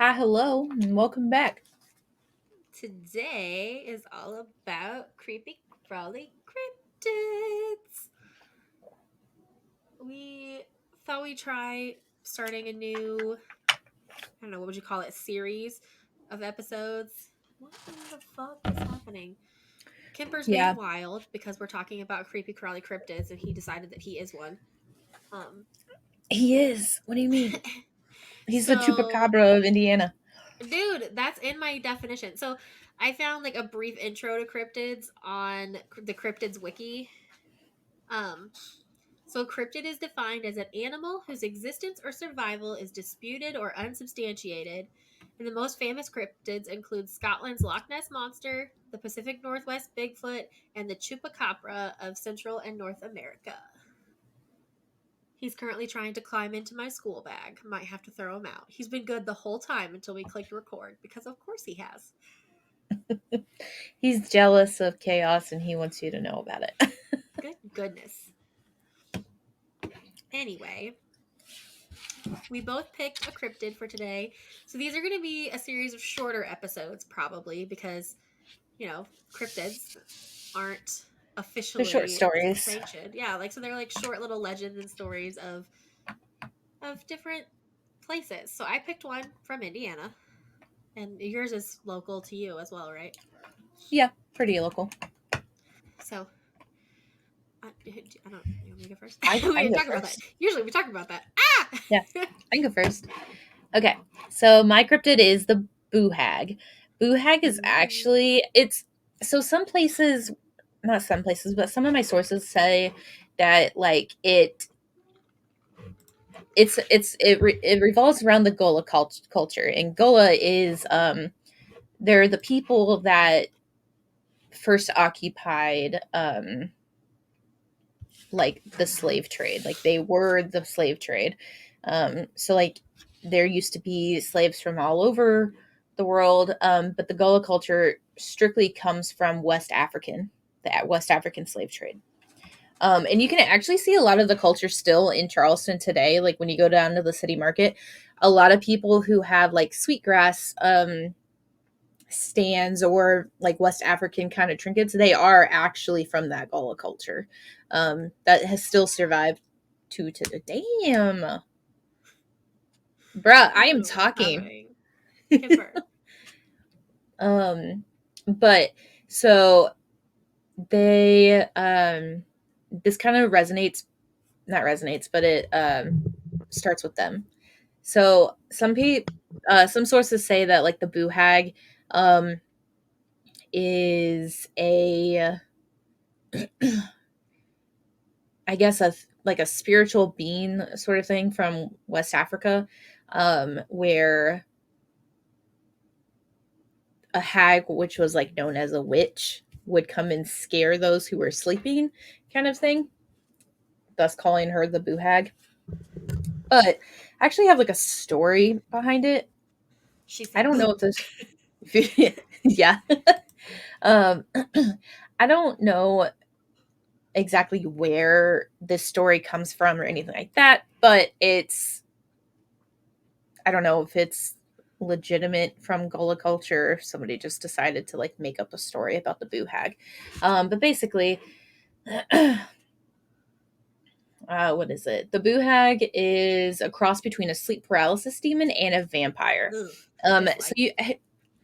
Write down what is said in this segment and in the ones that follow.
Hi, hello, and welcome back. Today is all about creepy crawly cryptids. We thought we'd try starting a new, I don't know, what would you call it, series of episodes. What in the fuck is happening? Kemper's being Yeah, wild because we're talking about creepy crawly cryptids and he decided that he is one. Um, he is. What do you mean? He's the so, chupacabra of Indiana. dude, that's in my definition. So, I found like a brief intro to cryptids on the cryptids wiki. Um, So, cryptid is defined as an animal whose existence or survival is disputed or unsubstantiated. And the most famous cryptids include Scotland's Loch Ness Monster, the Pacific Northwest Bigfoot, and the Chupacabra of Central and North America. He's currently trying to climb into my school bag. Might have to throw him out. He's been good the whole time until we clicked record, because of course he has. He's jealous of chaos and he wants you to know about it. Good goodness. Anyway, we both picked a cryptid for today. So these are going to be a series of shorter episodes, probably, because, cryptids aren't The short officially stories. sanctioned. Yeah, like, so they're like short little legends and stories of different places. So I picked one from Indiana, and yours is local to you as well, right? Yeah, pretty local. So I don't. You want me to go first? I, We I can didn't go talk about that. first. Usually we talk about that. Ah. Yeah, I can go first. Okay, so my cryptid is the boo hag. Boo hag is Ooh. actually, it's, so some places, not some places, but some of my sources say that, like, it revolves around the Gola culture, and Gola is they're the people that first occupied like the slave trade. Like they were the slave trade. So like there used to be slaves from all over the world, but the Gola culture strictly comes from the West African slave trade. And you can actually see a lot of the culture still in Charleston today. Like when you go down to the city market, a lot of people who have like sweetgrass stands or like West African kind of trinkets, they are actually from that Gullah culture that has still survived to the damn. Bruh, I I don't am know what's talking. happening. Kimber. um, but so they this kind of resonates, not resonates, but it starts with them. So some sources say that like the boo hag um is a I guess like a spiritual being sort of thing from West Africa, where a hag, which was like known as a witch, would come and scare those who were sleeping, kind of thing. Thus, calling her the boo hag. But I actually have like a story behind it. She I said don't know boo. if this, yeah. um, I don't know exactly where this story comes from or anything like that, but I don't know if it's legitimate from Gullah culture, or if somebody just decided to like make up a story about the boo hag. But basically, what is it? The boo hag is a cross between a sleep paralysis demon and a vampire. Ugh, So dislike.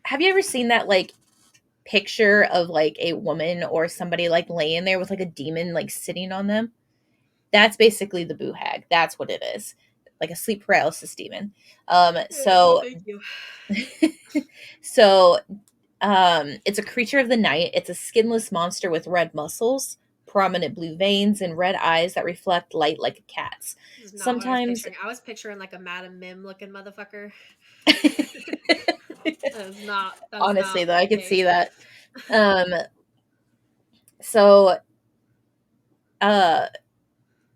have you ever seen that like picture of like a woman or somebody like laying there with like a demon like sitting on them? That's basically the boo hag. That's what it is, like a sleep paralysis demon. Um, No, so thank you. so it's a creature of the night. It's a skinless monster with red muscles, prominent blue veins, and red eyes that reflect light like a cat's. This is not what I was Sometimes, picturing. I was picturing like a Madam Mim looking motherfucker. That's honestly, not though, I the could see case. that. Um, so uh,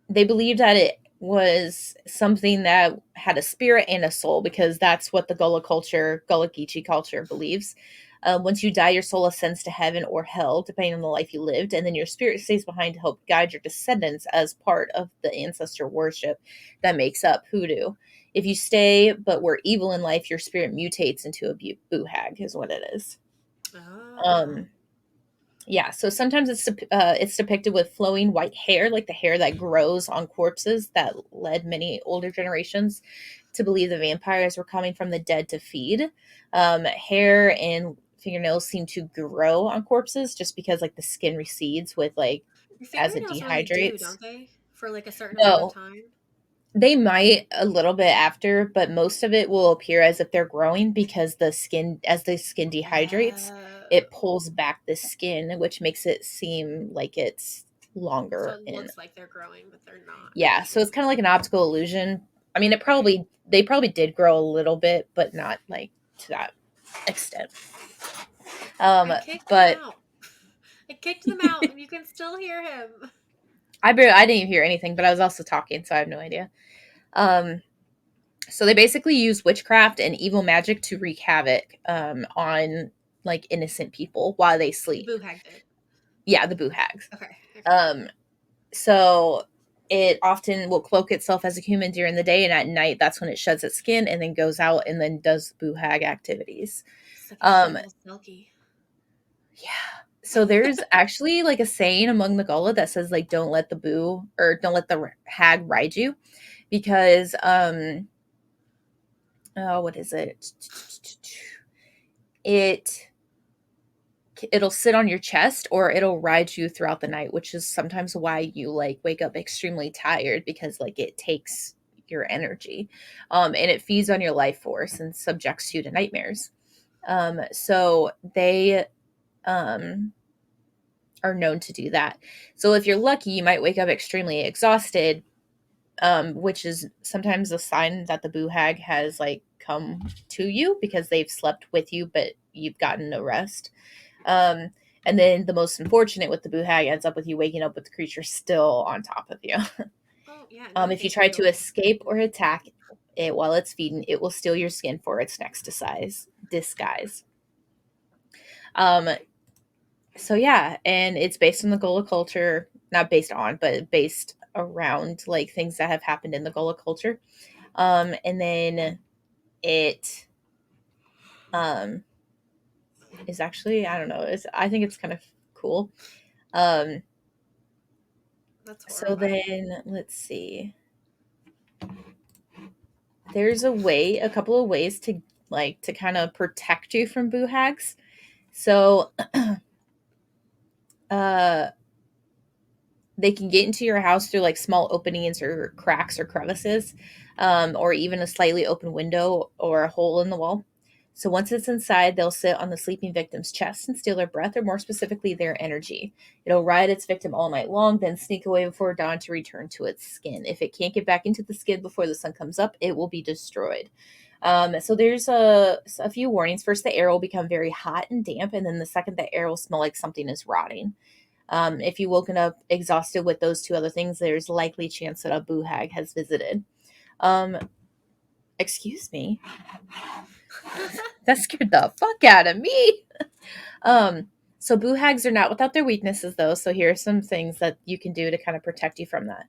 they believed that it was something that had a spirit and a soul because that's what the Gullah culture, Gullah Geechee culture believes. Once you die, your soul ascends to heaven or hell, depending on the life you lived, and then your spirit stays behind to help guide your descendants as part of the ancestor worship that makes up hoodoo. If you stay but were evil in life, your spirit mutates into a boo hag, is what it is. Oh. Um, yeah, so sometimes it's depicted with flowing white hair, like the hair that grows on corpses that led many older generations to believe the vampires were coming from the dead to feed. Hair and fingernails seem to grow on corpses just because like the skin recedes with like Your as it fingernails really do, dehydrates. don't they? For like a certain amount of No, time. they might a little bit after, but most of it will appear as if they're growing because the skin, as the skin dehydrates, Uh, it pulls back the skin, which makes it seem like it's so longer. it And looks like they're growing, but they're not yeah, so actually. it's kind of like an optical illusion. I mean, Okay. they probably did grow a little bit, but not like to that extent. I kicked him But out. I kicked them out, and you can still hear him. I didn't even hear anything, but I was also talking, so I have no idea. Um, so they basically use witchcraft and evil magic to wreak havoc on like innocent people while they The sleep. boo hag did. Yeah, the boo hags. Okay. Okay. Um, so it often will cloak itself as a human during the day, and at night that's when it sheds its skin and then goes out and then does boo hag activities. It's like a Um, gentle silky. yeah. So there's actually like a saying among the Gullah that says like don't let the boo or don't let the hag ride you because oh, what is it? It it'll sit on your chest or it'll ride you throughout the night, which is sometimes why you like wake up extremely tired because like it takes your energy. And it feeds on your life force and subjects you to nightmares. So they um are known to do that. So if you're lucky, you might wake up extremely exhausted, which is sometimes a sign that the boo hag has like come to you because they've slept with you, but you've gotten no rest. Um, and then the most unfortunate with the boo hag ends up with you waking up with the creature still on top of you. Oh yeah, no, If you thank try to you. escape or attack it while it's feeding, it will steal your skin for its next disguise. Um, so yeah, and it's based on the Gullah culture, not based on, but based around like things that have happened in the Gullah culture. And then it um is actually, I don't know, I think it's kind of cool. Um That's so horrifying. then let's see. There's a couple of ways to like to kind of protect you from boo hags. So uh they can get into your house through like small openings or cracks or crevices, or even a slightly open window or a hole in the wall. So once it's inside, they'll sit on the sleeping victim's chest and steal their breath, or more specifically, their energy. It'll ride its victim all night long, then sneak away before dawn to return to its skin. If it can't get back into the skin before the sun comes up, it will be destroyed. So there's a few warnings. First, the air will become very hot and damp, and then the second, the air will smell like something is rotting. If you've woken up exhausted with those two other things, there's likely chance that a boo hag has visited. Um, excuse me. That scared the fuck out of me. Um, so boo hags are not without their weaknesses, though. So here are some things that you can do to kind of protect you from that.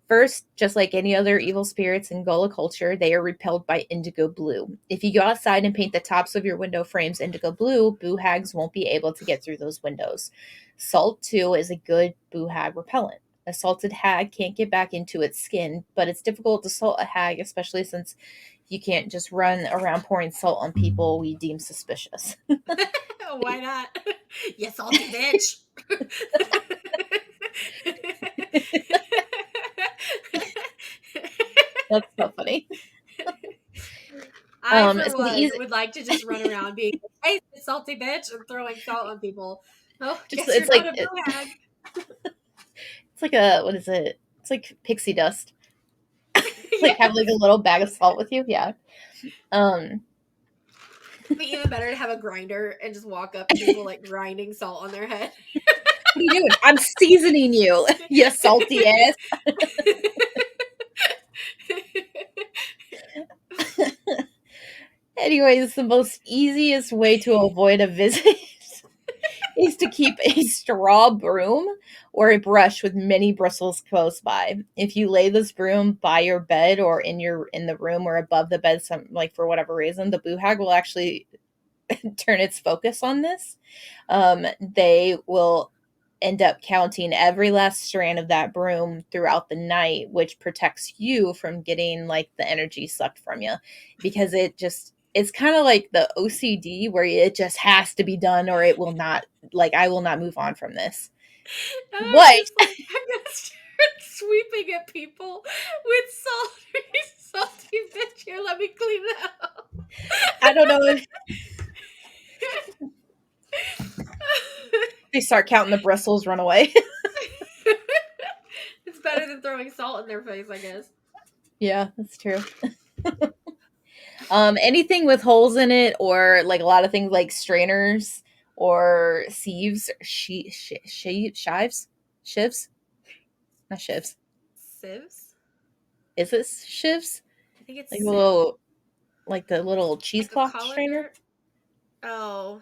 First, just like any other evil spirits in Gullah culture, they are repelled by indigo blue. If you go outside and paint the tops of your window frames indigo blue, boo hags won't be able to get through those windows. Salt, too, is a good boo hag repellent. A salted hag can't get back into its skin, but it's difficult to salt a hag, especially since you can't just run around pouring salt on people we deem suspicious. Why not? You salty bitch. That's so funny. I, for So the one, easy, would like to just run around being like, hey, salty bitch, and throwing salt on people. Oh, just guess you're it's not like a boo hag. it's like a what is it? It's like pixie dust. Like have like Yes. a little bag of salt with you. Yeah. Um, It'd be even better to have a grinder and just walk up to people like grinding salt on their head. what are you doing? I'm seasoning you, you salty ass. Anyways, the most easiest way to avoid a visit is to keep a straw broom or a brush with many bristles close by. If you lay this broom by your bed or in the room or above the bed, some like for whatever reason, the boo hag will actually turn its focus on this. They will end up counting every last strand of that broom throughout the night, which protects you from getting like the energy sucked from you because it's kind of like the OCD where it just has to be done or it will not like I will not move on from this. Now I'm What? just like, I'm gonna start sweeping at people with salty bitch. Here, let me clean it up. I don't know if they start counting the bristles, run away. It's better than throwing salt in their face, I guess. Yeah, that's true. Anything with holes in it, or like a lot of things like strainers or sieves, shives, shivs, not shivs. Sieves? Is it shivs? I think it's Like sieve. the little Like a cheesecloth strainer. colander? Oh,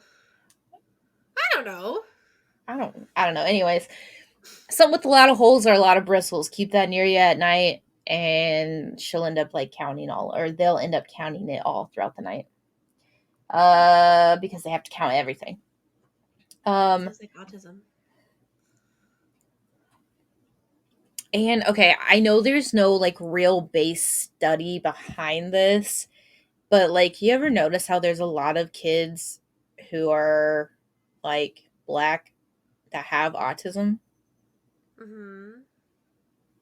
I don't know. I don't know. Anyways, some with a lot of holes or a lot of bristles. Keep that near you at night, and she'll end up like counting all, or they'll end up counting it all throughout the night. Because they have to count everything. Um, Sounds like autism. And okay, I know there's no like real base study behind this, but like you ever notice how there's a lot of kids who are like black that have autism? Mm-hmm.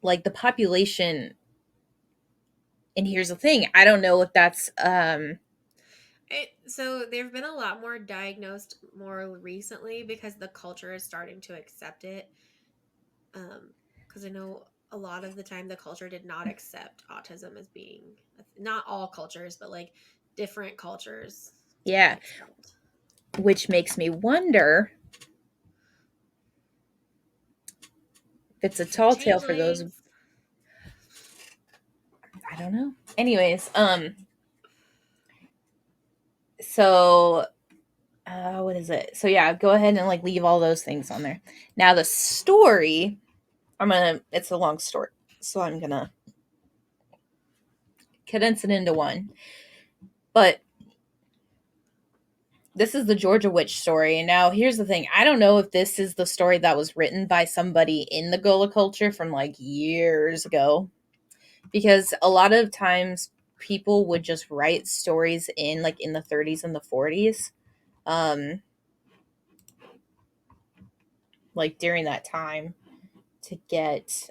Like the population, and here's the thing, I don't know if that's So there have been a lot more diagnosed more recently because the culture is starting to accept it. Because I know a lot of the time the culture did not accept autism as being, not all cultures, but like different cultures didn't yeah, accept. which makes me wonder if it's a Some tall tale for those. changelings. I don't know. Anyways, so what is it? So yeah, go ahead and like leave all those things on there. Now the story, it's a long story, so I'm gonna condense it into one. But this is the Georgia witch story. And now here's the thing. I don't know if this is the story that was written by somebody in the Gullah culture from like years ago. Because a lot of times people would just write stories in like in the 30s and the 40s. Um like during that time to get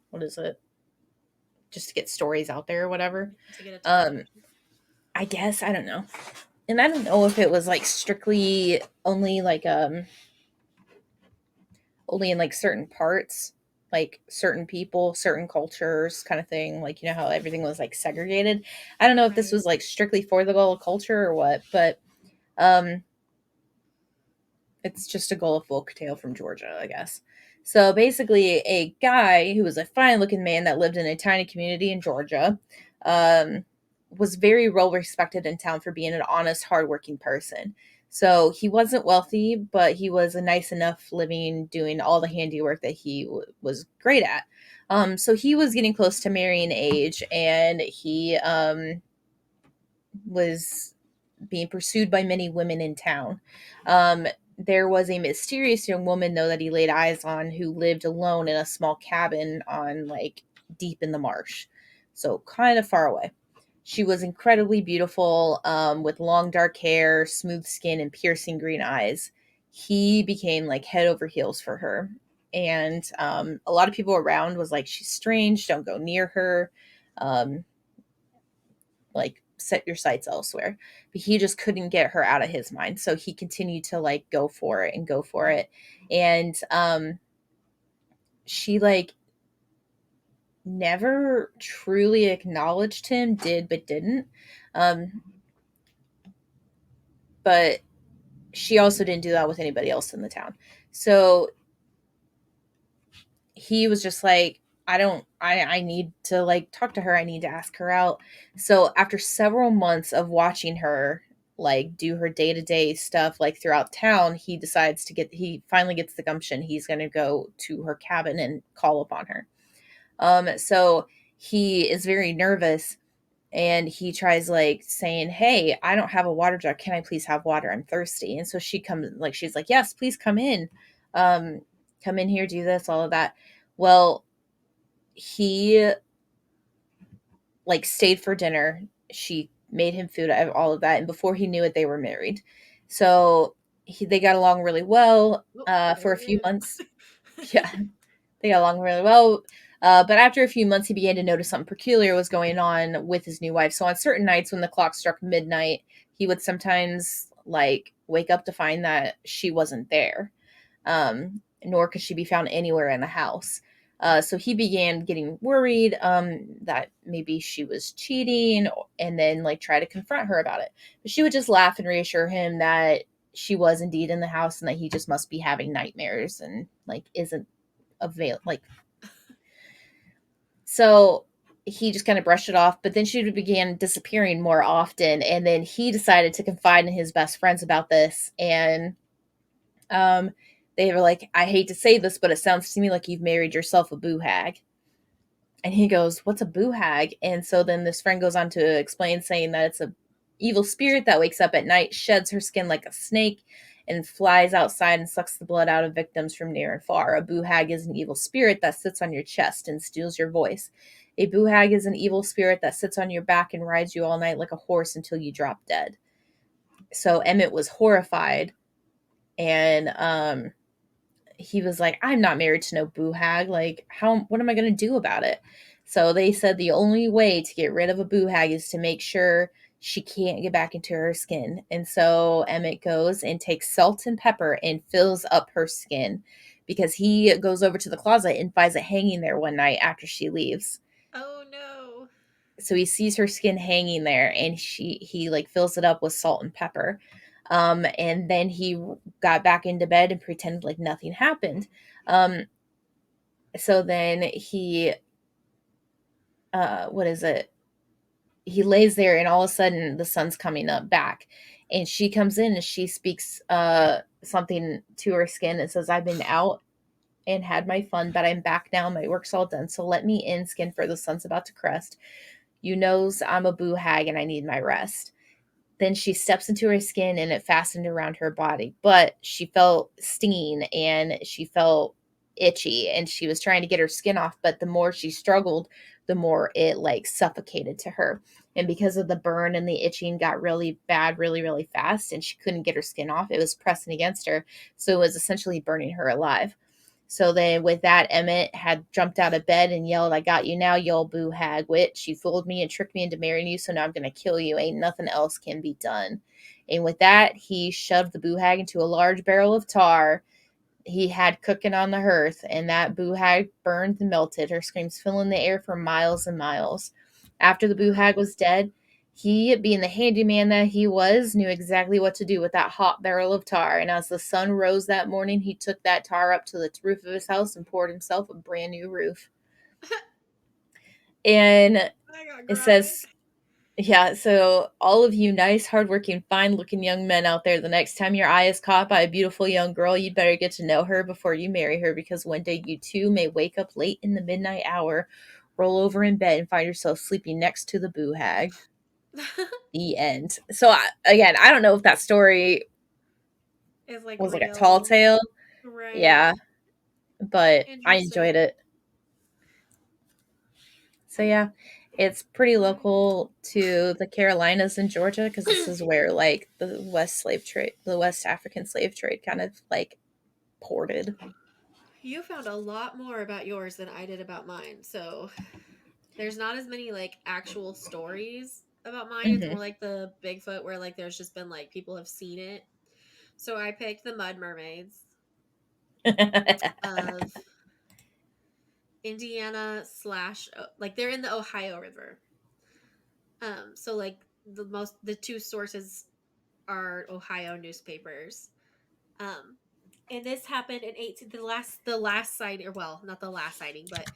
what is it? Just to get stories out there or whatever. To get Um attention. I guess I don't know. And I don't know if it was like strictly only in like certain parts, like certain people, certain cultures kind of thing, like you know how everything was like segregated. I don't know if this Right. was like strictly for the Gullah culture or what, but um it's just a Gullah folk tale from Georgia, I guess. So basically, a guy who was a fine looking man that lived in a tiny community in Georgia um, was very well respected in town for being an honest, hardworking person. So he wasn't wealthy, but he was a nice enough living, doing all the handiwork that he was great at. So he was getting close to marrying age, and he was being pursued by many women in town. There was a mysterious young woman, though, that he laid eyes on who lived alone in a small cabin on, like, deep in the marsh. So, kind of far away. She was incredibly beautiful, with long dark hair, smooth skin, and piercing green eyes. He became, like, head over heels for her. And a lot of people around was like, she's strange, don't go near her. Um, like set your sights elsewhere, but he just couldn't get her out of his mind, so he continued to like go for it and go for it. And she like never truly acknowledged him, did but didn't. um but she also didn't do that with anybody else in the town. So he was just like, I need to like talk to her. I need to ask her out. So after several months of watching her like do her day-to-day stuff like throughout town, he finally gets the gumption. He's going to go to her cabin and call upon her. So he is very nervous, and he tries like saying, "Hey, I don't have a water jug. Can I please have water? I'm thirsty." And so she's like, "Yes, please come in. Um, come in here, do this, all of that." Well, he like stayed for dinner. She made him food, all of that, and before he knew it, they were married. So they got along really well Oh, for there a it few months. is. Yeah, they got along really well. But after a few months, he began to notice something peculiar was going on with his new wife. So on certain nights when the clock struck midnight, he would sometimes like wake up to find that she wasn't there, nor could she be found anywhere in the house. So he began getting worried that maybe she was cheating, and then like try to confront her about it. But she would just laugh and reassure him that she was indeed in the house and that he just must be having nightmares and like isn't like. So he just kind of brushed it off, but then she began disappearing more often. And then he decided to confide in his best friends about this. And um, they were like, "I hate to say this, but it sounds to me like you've married yourself a boo hag." And he goes, "What's a boo hag?" And so then this friend goes on to explain, saying that it's a evil spirit that wakes up at night, sheds her skin like a snake, and flies outside and sucks the blood out of victims from near and far. A boo hag is an evil spirit that sits on your chest and steals your voice. A boo hag is an evil spirit that sits on your back and rides you all night like a horse until you drop dead. So Emmett was horrified, and he was like, "I'm not married to no boo hag. Like, what am I going to do about it?" So they said the only way to get rid of a boo hag is to make sure she can't get back into her skin. And so Emmett goes and takes salt and pepper and fills up her skin, because he goes over to the closet and finds it hanging there one night after she leaves. Oh no. So he sees her skin hanging there, and he like fills it up with salt and pepper. And then he got back into bed and pretended like nothing happened. um so then he what is it, he lays there, and all of a sudden the sun's coming up back, and she comes in and she speaks something to her skin and says, "I've been out and had my fun, but I'm back now. My work's all done, so let me in, skin, for the sun's about to crest. You knows I'm a boo hag and I need my rest." Then she steps into her skin and it fastened around her body, but she felt stinging and she felt itchy, and she was trying to get her skin off, but the more she struggled, the more it like suffocated to her. And because of the burn, and the itching got really bad really really fast, and she couldn't get her skin off, it was pressing against her, so it was essentially burning her alive. So then, with that, Emmett had jumped out of bed and yelled, "I got you now, you old boo hag witch. You fooled me and tricked me into marrying you, so now I'm going to kill you. Ain't nothing else can be done." And with that, he shoved the boo hag into a large barrel of tar he had cooking on the hearth, and that boo hag burned and melted, her screams filling the air for miles and miles. After the boo hag Oh. was dead, he, being the handyman that he was, knew exactly what to do with that hot barrel of tar. And as the sun rose that morning, he took that tar up to the roof of his house and poured himself a brand new roof. And I got it graphic. says, yeah, so all of you nice, hardworking, fine looking young men out there, the next time your eye is caught by a beautiful young girl, you'd better get to know her before you marry her, because one day you too may wake up late in the midnight hour, roll over in bed, and find yourself sleeping next to the boo hag. The end. So, again, I don't know if that story Is like was like a tall real. tale. Right. Yeah, but I Interesting. enjoyed it. So, yeah, it's pretty local to the Carolinas and Georgia, because this is where like the West African slave trade kind of like ported. You found a lot more about yours than I did about mine. So there's not as many like actual stories about mine. It's Hmm. more like the Bigfoot where like there's just been like people have seen it. So I picked the mud mermaids of Indiana slash like they're in the Ohio River. So like the two sources are Ohio newspapers. Um and this happened in 18 the last sighting, or well, not the last sighting, but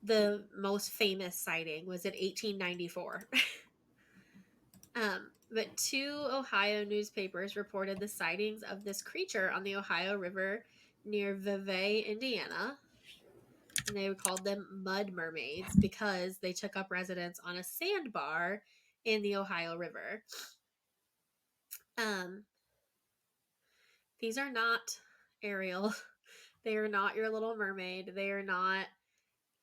the most famous sighting was in 1894. But two Ohio newspapers reported the sightings of this creature on the Ohio River near Vevey, Indiana. And they called them mud mermaids because they took up residence on a sandbar in the Ohio River. Um, these are not Ariel. They are not your little mermaid. They are not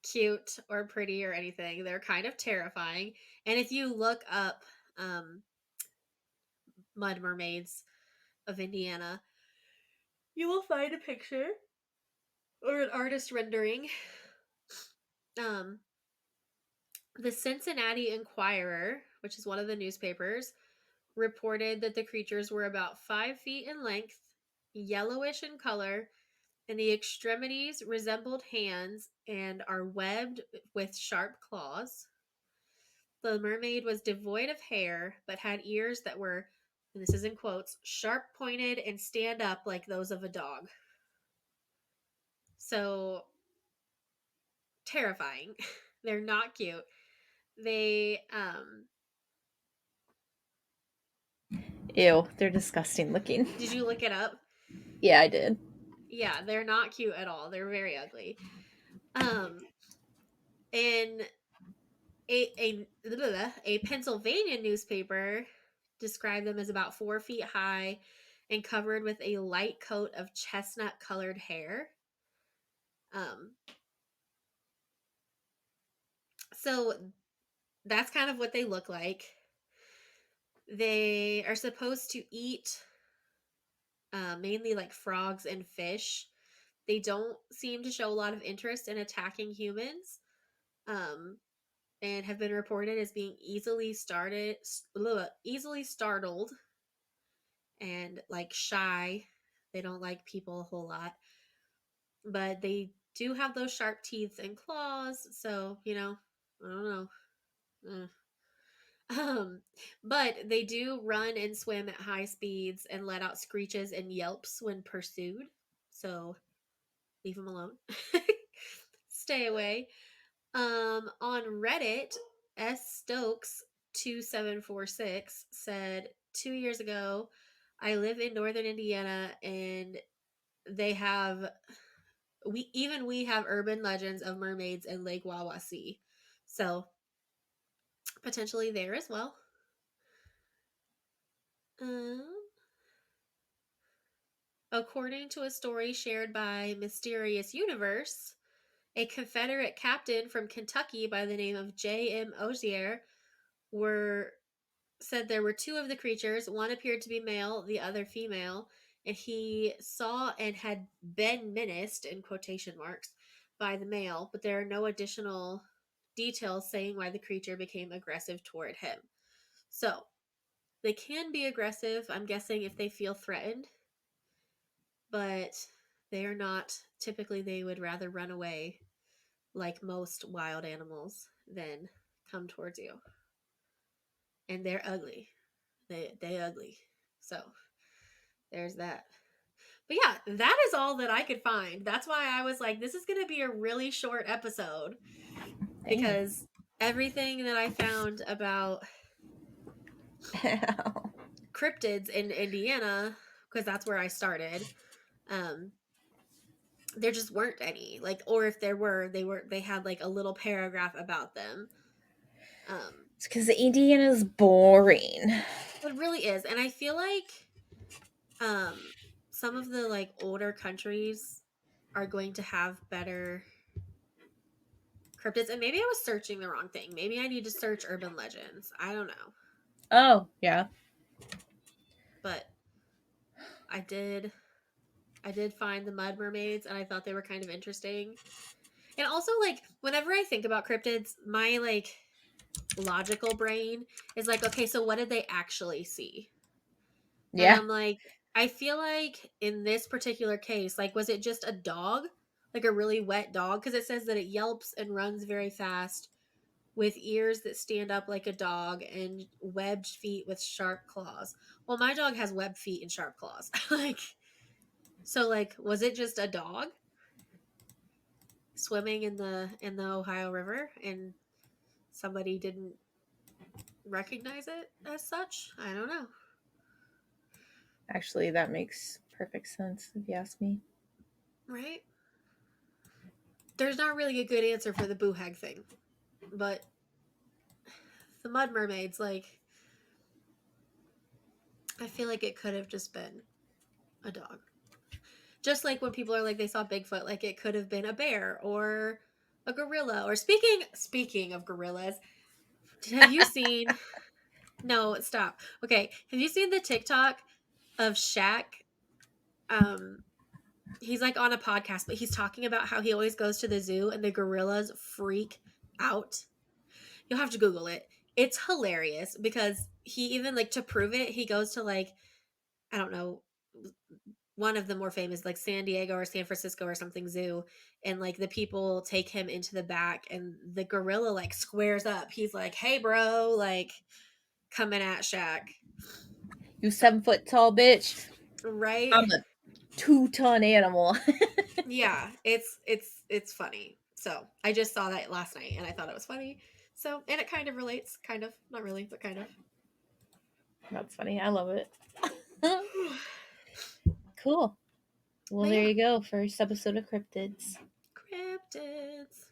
cute or pretty or anything. They're kind of terrifying. And if you look up um, mud mermaids of Indiana, you will find a picture or an artist rendering. Um, the Cincinnati Enquirer, which is one of the newspapers, reported that the creatures were about 5 feet in length, yellowish in color, and the extremities resembled hands and are webbed with sharp claws. The mermaid was devoid of hair, but had ears that were, and this is in quotes, sharp pointed and stand up like those of a dog. So terrifying. They're not cute. They Ew, they're disgusting looking. did you look it up? Yeah, I did. Yeah, they're not cute at all. They're very ugly. Um and a Pennsylvania newspaper described them as about 4 feet high and covered with a light coat of chestnut colored hair. Um so that's kind of what they look like. They are supposed to eat mainly like frogs and fish. They don't seem to show a lot of interest in attacking humans, um, and have been reported as being easily startled, and like shy. They don't like people a whole lot, but they do have those sharp teeth and claws. So I don't know. Mm. Um, but they do run and swim at high speeds and let out screeches and yelps when pursued. So leave them alone. Stay away. On Reddit, S Stokes 2746 said 2 years ago, I live in northern Indiana and they have we have urban legends of mermaids in Lake Wawasee. So potentially there as well. Um, According to a story shared by Mysterious Universe, a Confederate captain from Kentucky by the name of J.M. Ozier were said there were two of the creatures. One appeared to be male, the other female, and he saw and had been menaced in quotation marks by the male, but there are no additional details saying why the creature became aggressive toward him. So they can be aggressive, I'm guessing, if they feel threatened, but they are not. Typically, they would rather run away like most wild animals than come towards you. And they're ugly. They ugly. So there's that. But yeah, that is all that I could find. That's why I was like, this is going to be a really short episode Dang. because everything that I found about cryptids in Indiana, because that's where I started, um, there just weren't any. Like, or if there were, they had like a little paragraph about them. It's because Indiana's boring. It really is, and I feel like um, some of the like older countries are going to have better cryptids, and maybe I was searching the wrong thing. Maybe I need to search urban legends. I don't know, Oh, yeah. but I did. I did find the mud mermaids, and I thought they were kind of interesting. And also, like, whenever I think about cryptids, my like logical brain is like, okay, so what did they actually see? And Yeah. I'm like, I feel like in this particular case, like, was it just a dog? Like a really wet dog? Because it says that it yelps and runs very fast with ears that stand up like a dog and webbed feet with sharp claws. Well, my dog has webbed feet and sharp claws. Like, so, like, was it just a dog? swimming in the Ohio River and somebody didn't recognize it as such. I don't know. Actually, that makes perfect sense if you ask me. Right? There's not really a good answer for the boo hag thing, but the mud mermaids, like, I feel like it could have just been a dog. Just like when people are like they saw Bigfoot, like it could have been a bear or a gorilla. Or speaking of gorillas, have you seen? No, stop. Okay, have you seen the TikTok of Shaq? Um, he's like on a podcast, but he's talking about how he always goes to the zoo and the gorillas freak out. You'll have to Google it. It's hilarious because he even like to prove it, he goes to like I don't know one of the more famous like San Diego or San Francisco or something zoo, and like the people take him into the back and the gorilla like squares up. He's like, "Hey bro," like coming at Shaq. You 7 foot tall bitch. Right? I'm a 2 ton animal. Yeah, it's funny. So, I just saw that last night and I thought it was funny. So, and it kind of relates, kind of, not really, but kind of. That's funny. I love it. Cool. Well, But there yeah, you go. First episode of Cryptids. cryptids.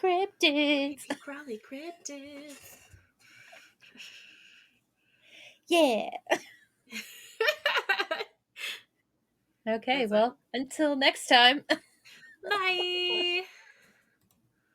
Cryptids. Creepy crawly cryptids. Yeah. Okay. That's it. Well, until next time. Bye.